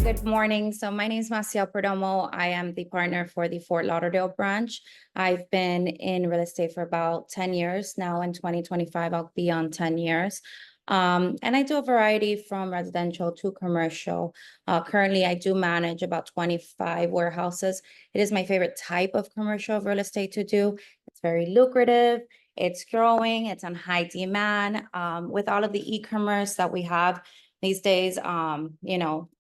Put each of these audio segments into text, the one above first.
Good morning. So my name is Massiel Perdomo. I am the partner for the Fort Lauderdale branch. I've been in real estate for about 10 years. Now in 2025, I'll be on 10 years. And I do a variety from residential to commercial. Currently, I do manage about 25 warehouses. It is my favorite type of commercial real estate to do. It's very lucrative. It's growing. It's on high demand. With all of the e-commerce that we have these days,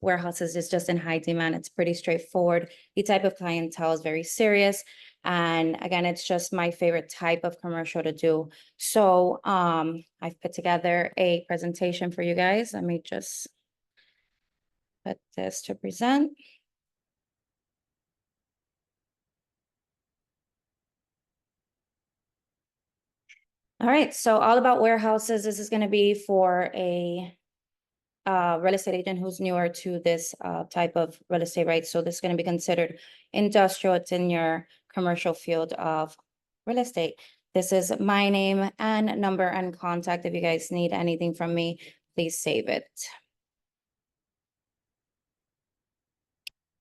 warehouses is just in high demand. It's pretty straightforward. The type of clientele is very serious. And again, it's just my favorite type of commercial to do. So I've put together a presentation for you guys. Let me just put this to present. All right, so all about warehouses. This is going to be for a real estate agent who's newer to this type of real estate, right? So this is going to be considered industrial. It's in your commercial field of real estate. This is my name and number and contact. If you guys need anything from me, please save it.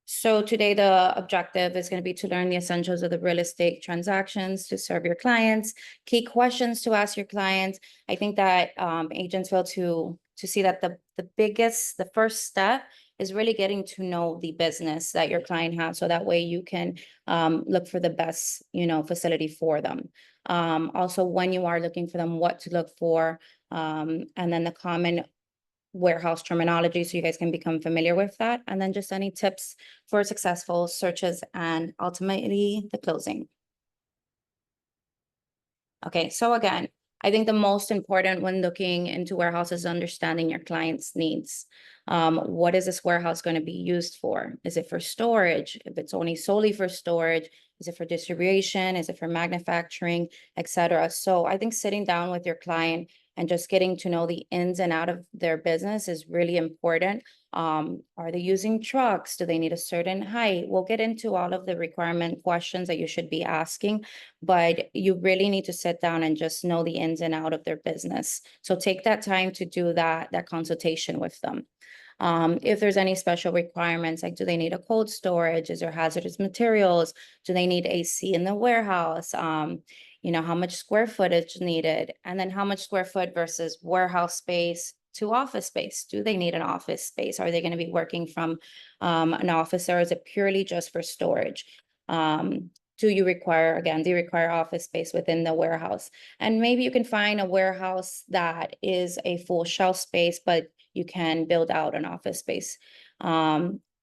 So today the objective is going to be to learn the essentials of the real estate transactions to serve your clients, key questions to ask your clients. I think that agents fail to see that the first step is really getting to know the business that your client has, so that way you can look for the best, facility for them. Also, when you are looking for them, what to look for, and then the common warehouse terminology, so you guys can become familiar with that, and then just any tips for successful searches and ultimately the closing. Okay, so again, I think the most important when looking into warehouses is understanding your client's needs. What is this warehouse going to be used for? Is it for storage? If it's only solely for storage, is it for distribution? Is it for manufacturing, etc.? So I think sitting down with your client and just getting to know the ins and out of their business is really important. Are they using trucks? Do they need a certain height? We'll get into all of the requirement questions that you should be asking, but you really need to sit down and just know the ins and out of their business. So take that time to do that consultation with them. If there's any special requirements, like do they need a cold storage? Is there hazardous materials? Do they need AC in the warehouse? How much square footage needed? And then how much square foot versus warehouse space to office space? Do they need an office space? Are they going to be working from an office, or is it purely just for storage? Do you require office space within the warehouse? And maybe you can find a warehouse that is a full shelf space, but you can build out an office space.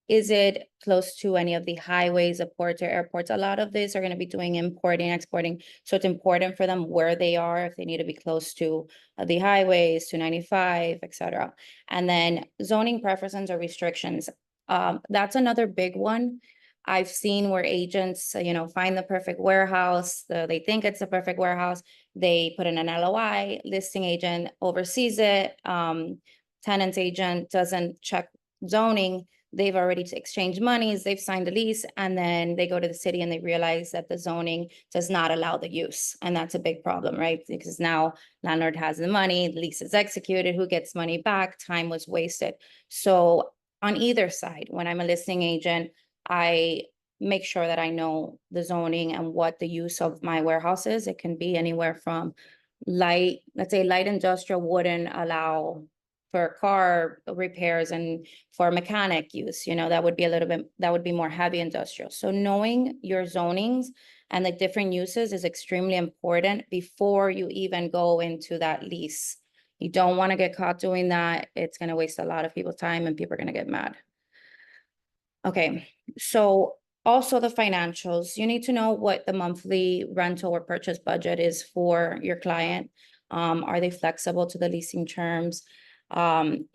Is it close to any of the highways, the ports or airports? A lot of these are going to be doing importing, exporting. So it's important for them where they are, if they need to be close to the highways, 295, etc. And then zoning preferences or restrictions. That's another big one. I've seen where agents, find the perfect warehouse. They think it's the perfect warehouse. They put in an LOI, listing agent oversees it. Tenants agent doesn't check zoning. They've already exchanged monies, they've signed a lease, and then they go to the city and they realize that the zoning does not allow the use. And that's a big problem, right? Because now landlord has the money, the lease is executed, who gets money back? Time was wasted. So on either side, when I'm a listing agent, I make sure that I know the zoning and what the use of my warehouse is. It can be anywhere from light industrial wouldn't allow for car repairs, and for mechanic use, that would be more heavy industrial. So knowing your zonings and the different uses is extremely important before you even go into that lease. You don't want to get caught doing that. It's going to waste a lot of people's time and people are going to get mad. Okay, so also the financials. You need to know what the monthly rental or purchase budget is for your client. Are they flexible to the leasing terms? When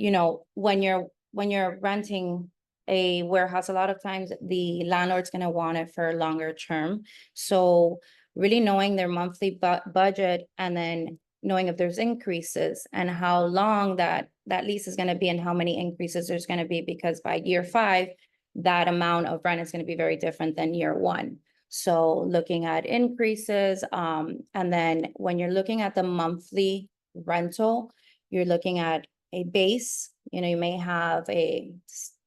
you're renting a warehouse, a lot of times the landlord's going to want it for longer term. So really knowing their monthly budget, and then knowing if there's increases and how long that lease is going to be and how many increases there's going to be, because by year 5, that amount of rent is going to be very different than year 1. So looking at increases, and then when you're looking at the monthly rental, you're looking at a base, you may have a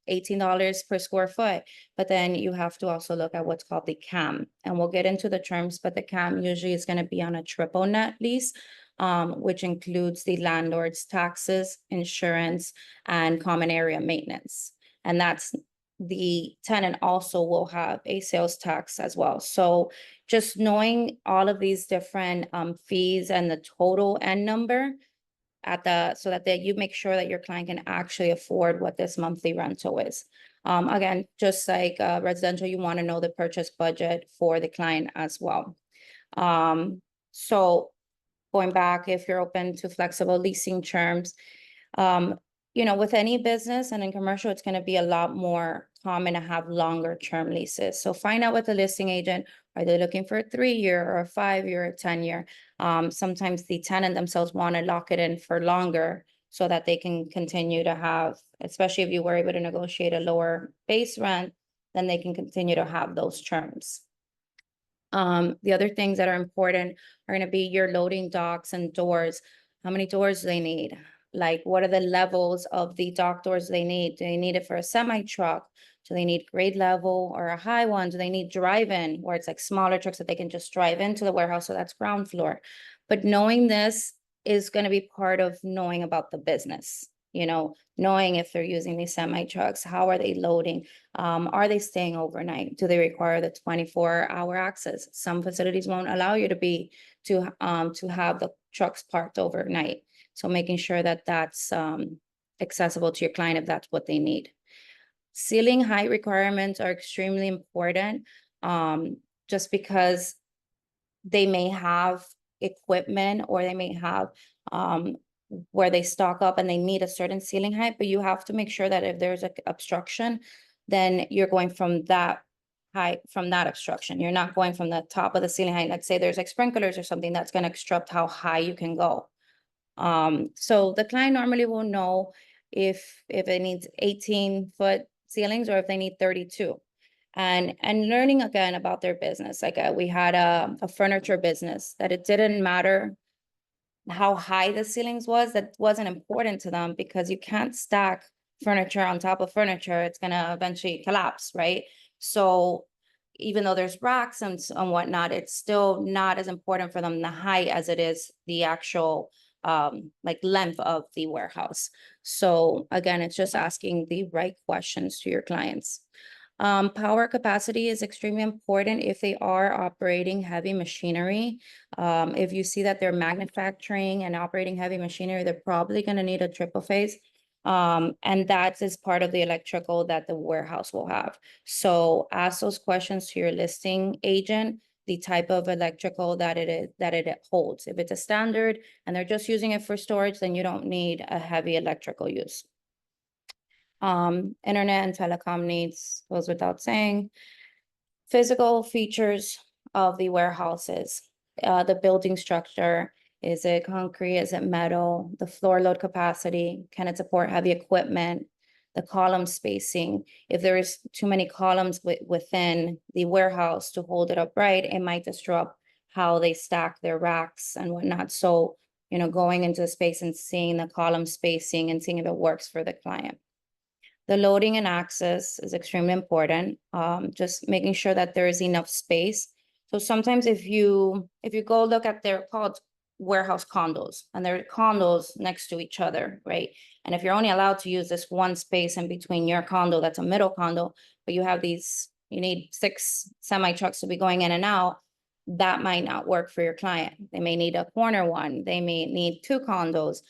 $18 per square foot, but then you have to also look at what's called the CAM. And we'll get into the terms, but the CAM usually is going to be on a triple net lease, which includes the landlord's taxes, insurance, and common area maintenance. And that's the tenant also will have a sales tax as well. So just knowing all of these different fees and the total end number so that you make sure that your client can actually afford what this monthly rental is. Again, just like residential, you want to know the purchase budget for the client as well. So going back, if you're open to flexible leasing terms, with any business and in commercial, it's going to be a lot more common to have longer term leases. So find out with the listing agent, are they looking for a 3-year or a 5-year or 10-year? Sometimes the tenant themselves want to lock it in for longer so that they can continue to have, especially if you were able to negotiate a lower base rent, then they can continue to have those terms. The other things that are important are going to be your loading docks and doors. How many doors do they need? Like, what are the levels of the dock doors they need? Do they need it for a semi truck? Do they need grade level or a high one? Do they need drive-in where it's like smaller trucks that they can just drive into the warehouse? So that's ground floor. But knowing this is going to be part of knowing about the business, knowing if they're using these semi trucks, how are they loading? Are they staying overnight? Do they require the 24-hour access? Some facilities won't allow you to have the trucks parked overnight. So making sure that that's accessible to your client if that's what they need. Ceiling height requirements are extremely important, just because they may have equipment or they may have where they stock up and they need a certain ceiling height, but you have to make sure that if there's an obstruction, then you're going from that height, from that obstruction. You're not going from the top of the ceiling height. Let's say there's like sprinklers or something that's going to obstruct how high you can go. So the client normally will know if it needs 18-foot ceilings or if they need 32. And learning again about their business. Like we had a furniture business that it didn't matter how high the ceilings was, that wasn't important to them because you can't stack furniture on top of furniture. It's going to eventually collapse, right? So even though there's racks and whatnot, it's still not as important for them the height as it is the actual length of the warehouse. So again, it's just asking the right questions to your clients. Power capacity is extremely important if they are operating heavy machinery. If you see that they're manufacturing and operating heavy machinery, they're probably going to need a triple phase. And that is part of the electrical that the warehouse will have. So ask those questions to your listing agent, the type of electrical that it holds. If it's a standard and they're just using it for storage, then you don't need a heavy electrical use. Internet and telecom needs goes without saying. Physical features of the warehouses, the building structure, is it concrete, is it metal, the floor load capacity, can it support heavy equipment, the column spacing. If there is too many columns within the warehouse to hold it upright, it might disrupt how they stack their racks and whatnot. So, going into the space and seeing the column spacing and seeing if it works for the client. The loading and access is extremely important. Just making sure that there is enough space. So sometimes if you go look at, they're called warehouse condos, and they're condos next to each other, right? And if you're only allowed to use this one space in between your condo, that's a middle condo, but you need 6 semi trucks to be going in and out, that might not work for your client. They may need a corner one. They may need 2 condos.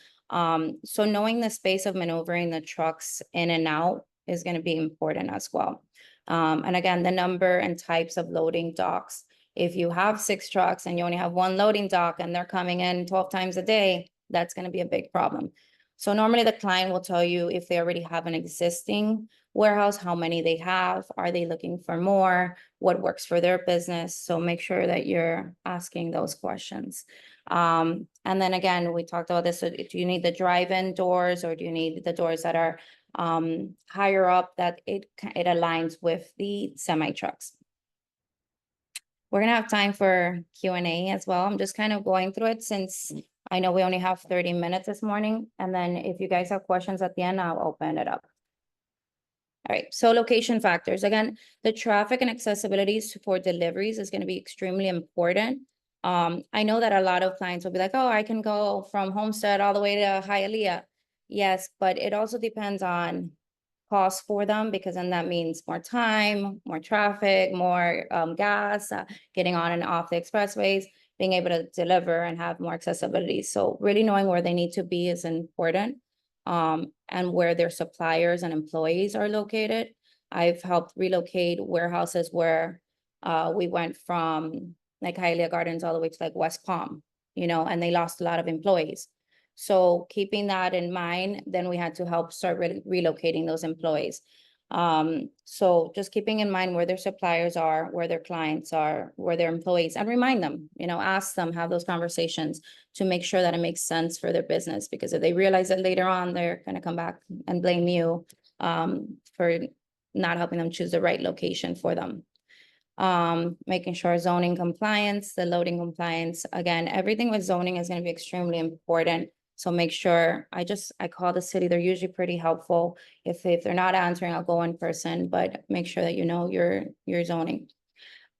So knowing the space of maneuvering the trucks in and out is going to be important as well. And again, the number and types of loading docks. If you have 6 trucks and you only have 1 loading dock and they're coming in 12 times a day, that's going to be a big problem. So normally the client will tell you if they already have an existing warehouse, how many they have, are they looking for more, what works for their business. So make sure that you're asking those questions. And then again, we talked about this. So do you need the drive-in doors or do you need the doors that are higher up that it aligns with the semi trucks? We're gonna have time for Q&A as well. I'm just kind of going through it since I know we only have 30 minutes this morning. And then if you guys have questions at the end, I'll open it up. All right, so location factors. Again, the traffic and accessibility for deliveries is going to be extremely important. I know that a lot of clients will be like, oh, I can go from Homestead all the way to Hialeah. Yes, but it also depends on cost for them, because then that means more time, more traffic, more gas, getting on and off the expressways, being able to deliver and have more accessibility. So really knowing where they need to be is important, and where their suppliers and employees are located. I've helped relocate warehouses where we went from like Hialeah Gardens all the way to like West Palm, and they lost a lot of employees. So keeping that in mind, then we had to help start relocating those employees. So just keeping in mind where their suppliers are, where their clients are, where their employees, and remind them, ask them, have those conversations to make sure that it makes sense for their business. Because if they realize that later on, they're going to come back and blame you for not helping them choose the right location for them. Making sure zoning compliance, the loading compliance, again, everything with zoning is going to be extremely important. So make sure, I call the city, they're usually pretty helpful. If they're not answering, I'll go in person, but make sure that you know your zoning.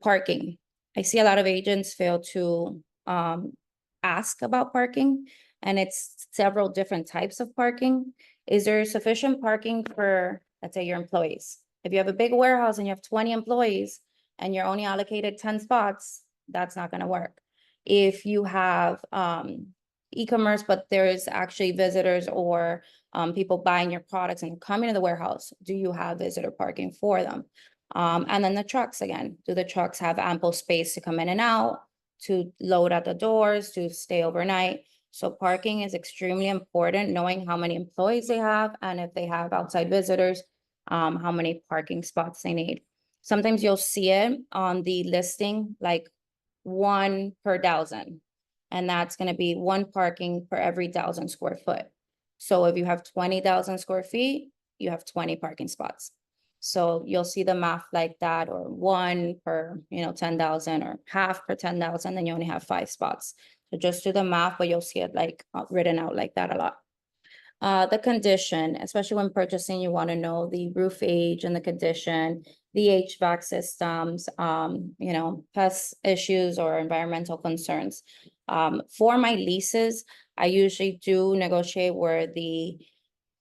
Parking. I see a lot of agents fail to ask about parking, and it's several different types of parking. Is there sufficient parking for, let's say, your employees? If you have a big warehouse and you have 20 employees and you're only allocated 10 spots, that's not going to work. If you have e-commerce, but there's actually visitors or people buying your products and coming to the warehouse, do you have visitor parking for them? And then the trucks again, do the trucks have ample space to come in and out, to load at the doors, to stay overnight? So parking is extremely important, knowing how many employees they have, and if they have outside visitors, how many parking spots they need. Sometimes you'll see it on the listing, like 1 per 1,000. And that's going to be 1 parking per every 1,000 square foot. So if you have 20,000 square feet, you have 20 parking spots. So you'll see the math like that, or 1 per, 10,000, or half per 10,000, then you only have 5 spots. So just do the math, but you'll see it like written out like that a lot. The condition, especially when purchasing, you want to know the roof age and the condition, the HVAC systems, pest issues or environmental concerns. For my leases, I usually do negotiate where the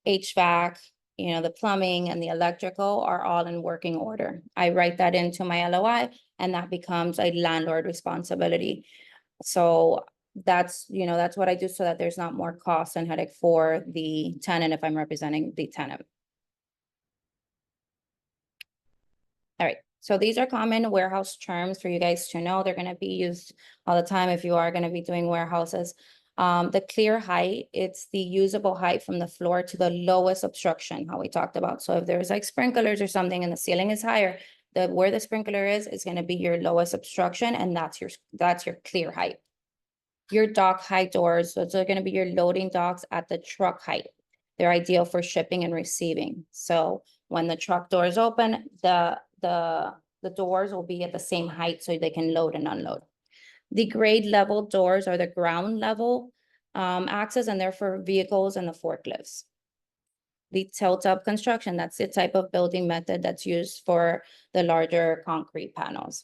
HVAC, the plumbing and the electrical are all in working order. I write that into my LOI, and that becomes a landlord responsibility. So that's what I do, so that there's not more cost and headache for the tenant if I'm representing the tenant. All right, so these are common warehouse terms for you guys to know. They're going to be used all the time if you are going to be doing warehouses. The clear height, it's the usable height from the floor to the lowest obstruction, how we talked about. So if there's like sprinklers or something and the ceiling is higher, where the sprinkler is going to be your lowest obstruction, and that's your clear height. Your dock height doors, so those are going to be your loading docks at the truck height. They're ideal for shipping and receiving. So when the truck doors open, the doors will be at the same height so they can load and unload. The grade level doors are the ground level access, and they're for vehicles and the forklifts. The tilt-up construction, that's the type of building method that's used for the larger concrete panels.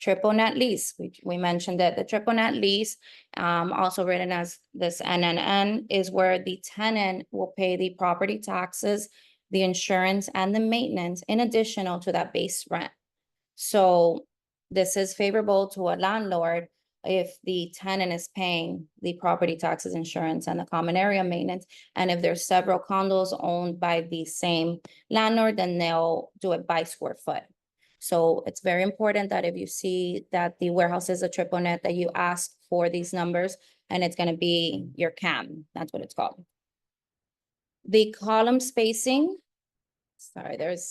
Triple net lease, we mentioned that the triple net lease, also written as this NNN, is where the tenant will pay the property taxes, the insurance, and the maintenance in addition to that base rent. So this is favorable to a landlord if the tenant is paying the property taxes, insurance, and the common area maintenance. And if there's several condos owned by the same landlord, then they'll do it by square foot. So it's very important that if you see that the warehouse is a triple net, that you ask for these numbers, and it's going to be your CAM. That's what it's called. The column spacing, the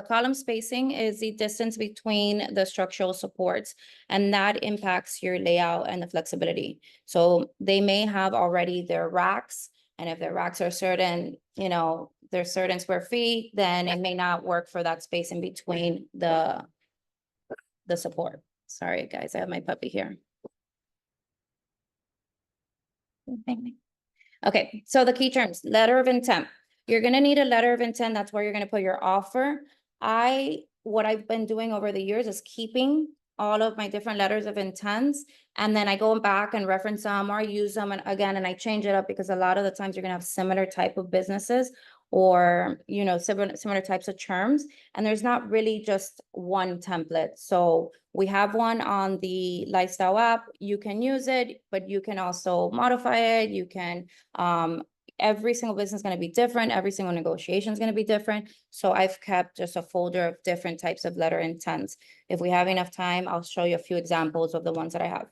column spacing is the distance between the structural supports, and that impacts your layout and the flexibility. So they may have already their racks, and if their racks are certain, there's certain square feet, then it may not work for that space in between the support. Sorry, guys, I have my puppy here. Okay, so the key terms, letter of intent. You're gonna need a letter of intent. That's where you're gonna put your offer. What I've been doing over the years is keeping all of my different letters of intents. And then I go back and reference them or use them and again, and I change it up because a lot of the times you're gonna have similar type of businesses or, you know, similar types of terms. And there's not really just one template. So we have one on the lifestyle app. You can use it, but you can also modify it. You can, every single business is going to be different. Every single negotiation is going to be different. So I've kept just a folder of different types of letter intents. If we have enough time, I'll show you a few examples of the ones that I have.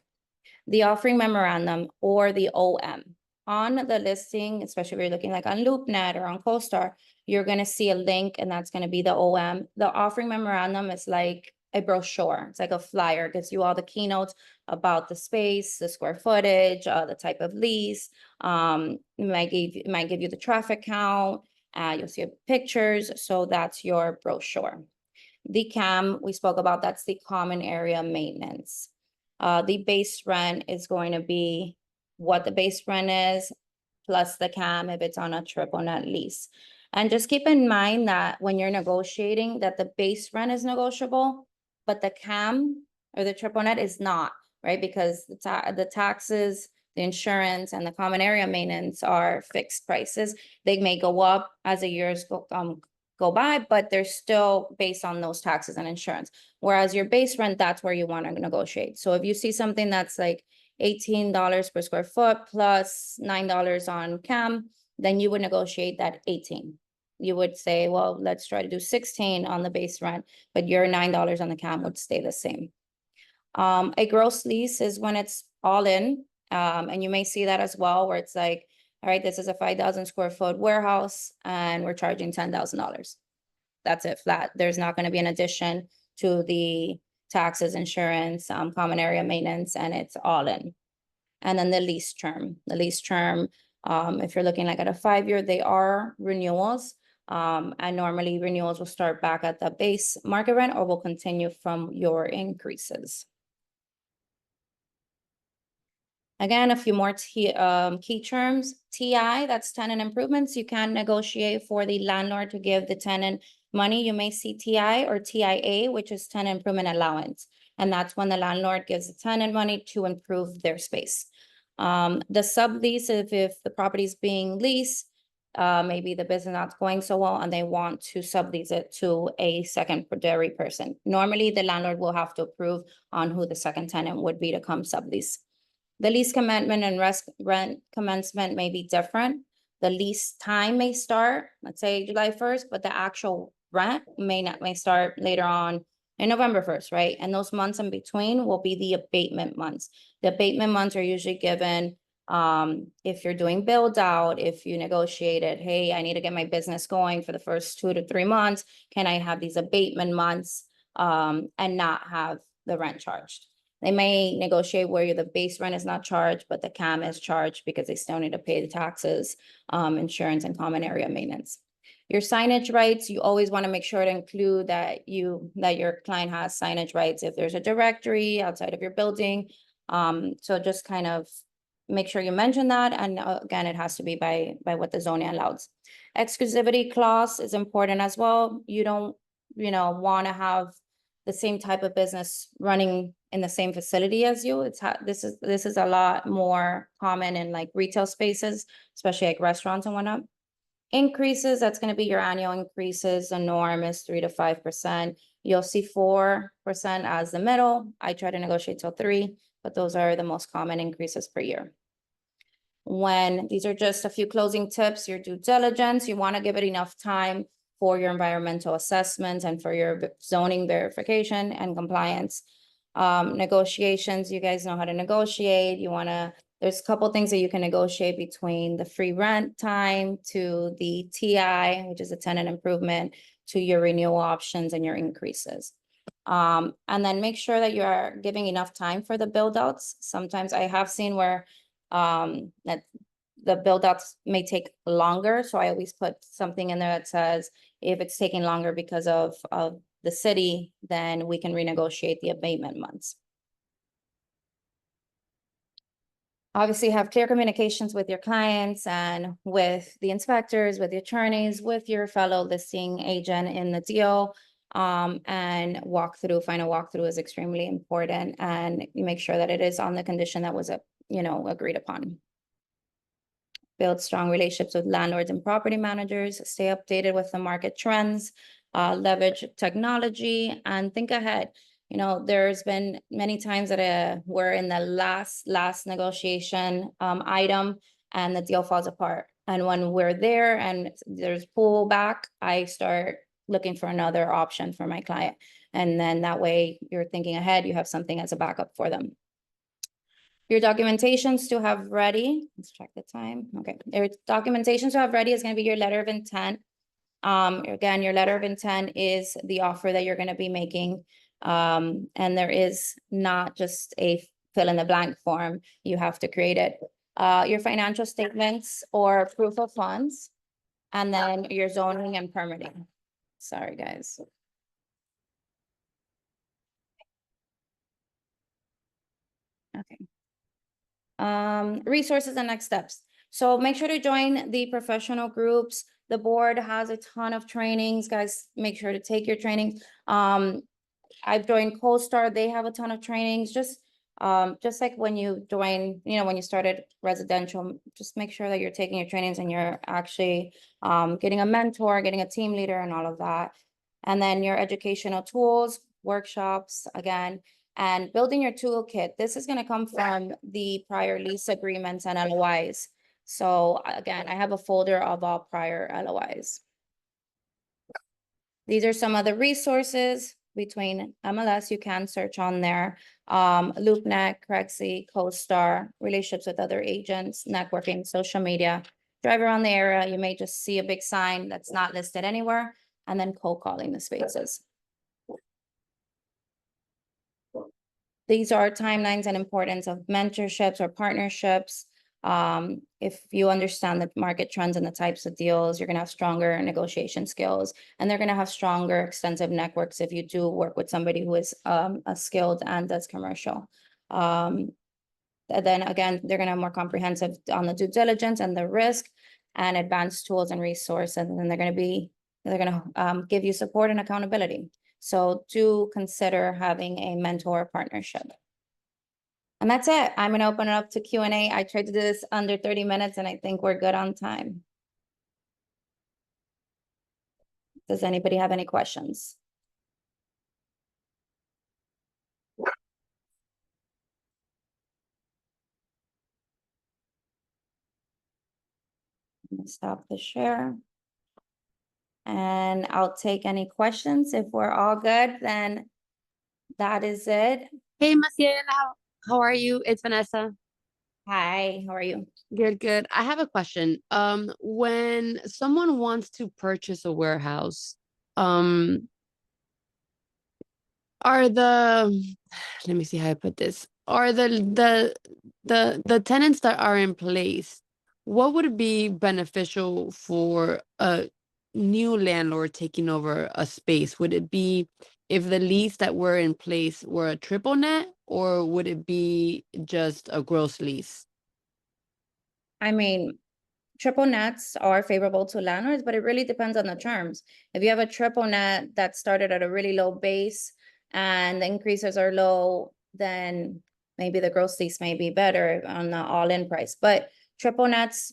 The offering memorandum or the OM. On the listing, especially if you're looking like on LoopNet or on CoStar, you're going to see a link and that's going to be the OM. The offering memorandum is like a brochure. It's like a flyer. It gives you all the keynotes about the space, the square footage, the type of lease. It might give you the traffic count. You'll see pictures. So that's your brochure. The CAM, we spoke about, that's the common area maintenance. The base rent is going to be what the base rent is, plus the CAM if it's on a triple net lease. And just keep in mind that when you're negotiating, that the base rent is negotiable, but the CAM or the triple net is not, right? Because the taxes, the insurance, and the common area maintenance are fixed prices. They may go up as the years go by, but they're still based on those taxes and insurance. Whereas your base rent, that's where you want to negotiate. So if you see something that's like $18 per square foot plus $9 on CAM, then you would negotiate that 18. You would say, well, let's try to do 16 on the base rent, but your $9 on the CAM would stay the same. A gross lease is when it's all in, and you may see that as well, where it's like, all right, this is a 5,000 square foot warehouse and we're charging $10,000. That's it, flat. There's not going to be an addition to the taxes, insurance, common area maintenance, and it's all in. And then the lease term. The lease term, if you're looking like at a 5-year, they are renewals. And normally renewals will start back at the base market rent or will continue from your increases. Again, a few more key terms. TI, that's tenant improvements. You can negotiate for the landlord to give the tenant money. You may see TI or TIA, which is tenant improvement allowance. And that's when the landlord gives the tenant money to improve their space. The sublease, if the property is being leased, maybe the business not going so well and they want to sublease it to a secondary person. Normally, the landlord will have to approve on who the second tenant would be to come sublease. The lease commencement and rent commencement may be different. The lease time may start, let's say July 1st, but the actual rent may start later on in November 1st, right? And those months in between will be the abatement months. The abatement months are usually given if you're doing build out, if you negotiated, hey, I need to get my business going for the first 2 to 3 months. Can I have these abatement months and not have the rent charged? They may negotiate where the base rent is not charged, but the CAM is charged because they still need to pay the taxes, insurance, and common area maintenance. Your signage rights, you always want to make sure to include that your client has signage rights if there's a directory outside of your building. So just kind of make sure you mention that. And again, it has to be by what the zoning allows. Exclusivity clause is important as well. You don't, want to have the same type of business running in the same facility as you. This is a lot more common in like retail spaces, especially like restaurants and whatnot. Increases, that's going to be your annual increases. The norm is 3 to 5%. You'll see 4% as the middle. I try to negotiate till 3, but those are the most common increases per year. When these are just a few closing tips, your due diligence, you want to give it enough time for your environmental assessments and for your zoning verification and compliance. Negotiations, you guys know how to negotiate. There's a couple things that you can negotiate between the free rent time to the TI, which is a tenant improvement, to your renewal options and your increases. And then make sure that you are giving enough time for the build outs. Sometimes I have seen where that the build outs may take longer, so I always put something in there that says, if it's taking longer because of the city, then we can renegotiate the abatement months. Obviously, have clear communications with your clients and with the inspectors, with the attorneys, with your fellow listing agent in the deal. And final walkthrough is extremely important, and you make sure that it is on the condition that was, agreed upon. Build strong relationships with landlords and property managers, stay updated with the market trends, leverage technology, and think ahead. There's been many times that we're in the last negotiation item and the deal falls apart. And when we're there and there's pullback, I start looking for another option for my client. And then that way you're thinking ahead, you have something as a backup for them. Your documentations to have ready, let's check the time. Okay, your documentations to have ready is going to be your letter of intent. Again, your letter of intent is the offer that you're going to be making. And there is not just a fill in the blank form. You have to create it. Your financial statements or proof of funds, and then your zoning and permitting. Sorry, guys. Okay. Resources and next steps. So make sure to join the professional groups. The board has a ton of trainings, guys. Make sure to take your trainings. I've joined CoStar. They have a ton of trainings. Just like when you join, when you started residential, just make sure that you're taking your trainings and you're actually getting a mentor, getting a team leader and all of that. And then your educational tools, workshops, again, and building your toolkit. This is going to come from the prior lease agreements and LOIs. So again, I have a folder of all prior LOIs. These are some of the resources between MLS. You can search on there. LoopNet, Craigslist, CoStar, relationships with other agents, networking, social media. Drive around the area. You may just see a big sign that's not listed anywhere, and then cold calling the spaces. These are timelines and importance of mentorships or partnerships. If you understand the market trends and the types of deals, you're going to have stronger negotiation skills, and they're going to have stronger extensive networks if you do work with somebody who is a skilled and does commercial. And then again, they're going to have more comprehensive on the due diligence and the risk and advanced tools and resources. And then they're going to give you support and accountability. So do consider having a mentor partnership. And that's it. I'm going to open it up to Q&A. I tried to do this under 30 minutes and I think we're good on time. Does anybody have any questions? I'm gonna stop the share. And I'll take any questions. If we're all good, then that is it. Hey, Massiel, how are you? It's Vanessa. Hi, how are you? Good, good. I have a question. When someone wants to purchase a warehouse, um, are the let me see how I put this. Are the tenants that are in place, what would be beneficial for a new landlord taking over a space? Would it be if the lease that were in place were a triple net, or would it be just a gross lease? I mean, triple nets are favorable to landlords, but it really depends on the terms. If you have a triple net that started at a really low base and the increases are low, then maybe the gross lease may be better on the all-in price. But triple nets,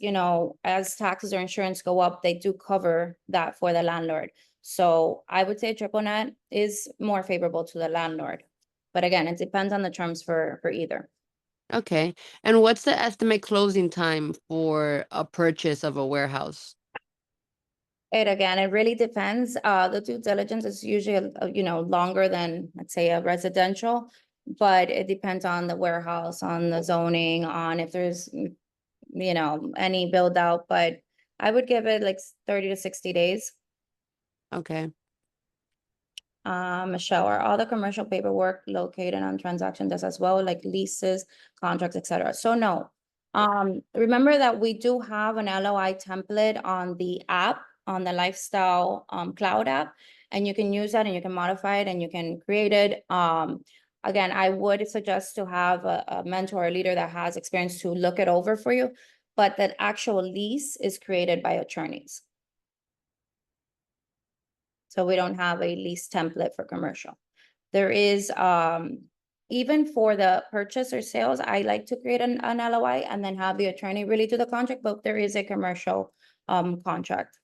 as taxes or insurance go up, they do cover that for the landlord. So I would say triple net is more favorable to the landlord. But again, it depends on the terms for either. Okay. And what's the estimate closing time for a purchase of a warehouse? It really depends. The due diligence is usually, longer than, let's say, a residential, but it depends on the warehouse, on the zoning, on if there's, any build out, but I would give it like 30 to 60 days. Okay. Michelle, are all the commercial paperwork located on transaction desk as well, like leases, contracts, etc.? So no, Remember that we do have an LOI template on the app, on the Lifestyle Cloud app, and you can use that and you can modify it and you can create it. Again, I would suggest to have a mentor or leader that has experience to look it over for you, but that actual lease is created by attorneys. So we don't have a lease template for commercial. There is, even for the purchase or sales, I like to create an LOI and then have the attorney really do the contract, but there is a commercial contract.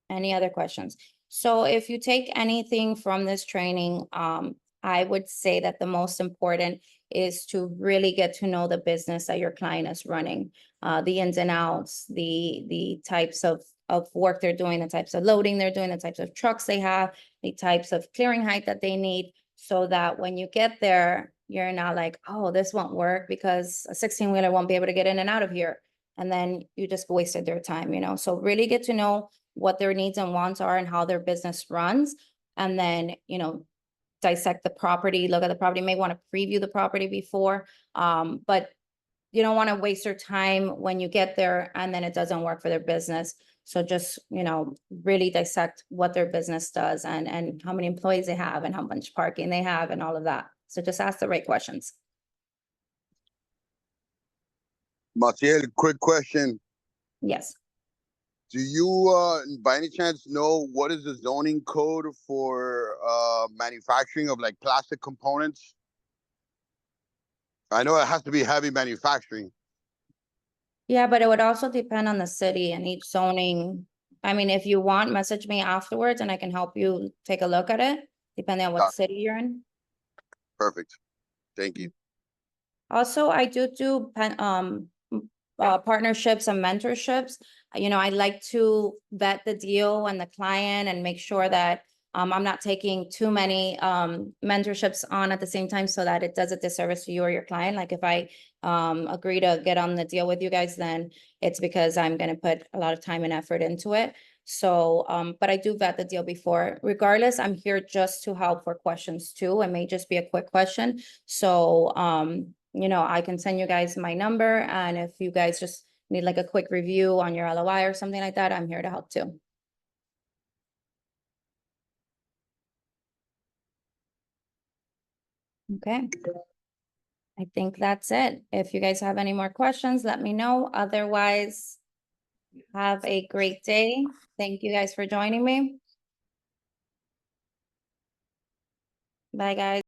Any other questions? So if you take anything from this training, I would say that the most important is to really get to know the business that your client is running, the ins and outs, the types of work they're doing, the types of loading they're doing, the types of trucks they have, the types of clearing height that they need, so that when you get there, you're not like, oh, this won't work because a 16-wheeler won't be able to get in and out of here. And then you just wasted their time, you know? So really get to know what their needs and wants are and how their business runs. And then, you know, dissect the property, look at the property, you may want to preview the property before, but you don't want to waste your time when you get there and then it doesn't work for their business. So just, you know, really dissect what their business does and how many employees they have and how much parking they have and all of that. So just ask the right questions. Maciel, quick question. Yes. Do you, by any chance, know what is the zoning code for manufacturing of like plastic components? I know it has to be heavy manufacturing. Yeah, but it would also depend on the city and each zoning. I mean, if you want, message me afterwards and I can help you take a look at it, depending on what city you're in. Perfect. Thank you. Also, I do partnerships and mentorships. You know, I like to vet the deal and the client and make sure that I'm not taking too many mentorships on at the same time so that it does a disservice to you or your client. Like if I agree to get on the deal with you guys, then it's because I'm going to put a lot of time and effort into it. So, but I do vet the deal before. Regardless, I'm here just to help for questions too. It may just be a quick question. So, you know, I can send you guys my number, and if you guys just need like a quick review on your LOI or something like that, I'm here to help too. Okay. I think that's it. If you guys have any more questions, let me know. Otherwise, have a great day. Thank you guys for joining me. Bye, guys.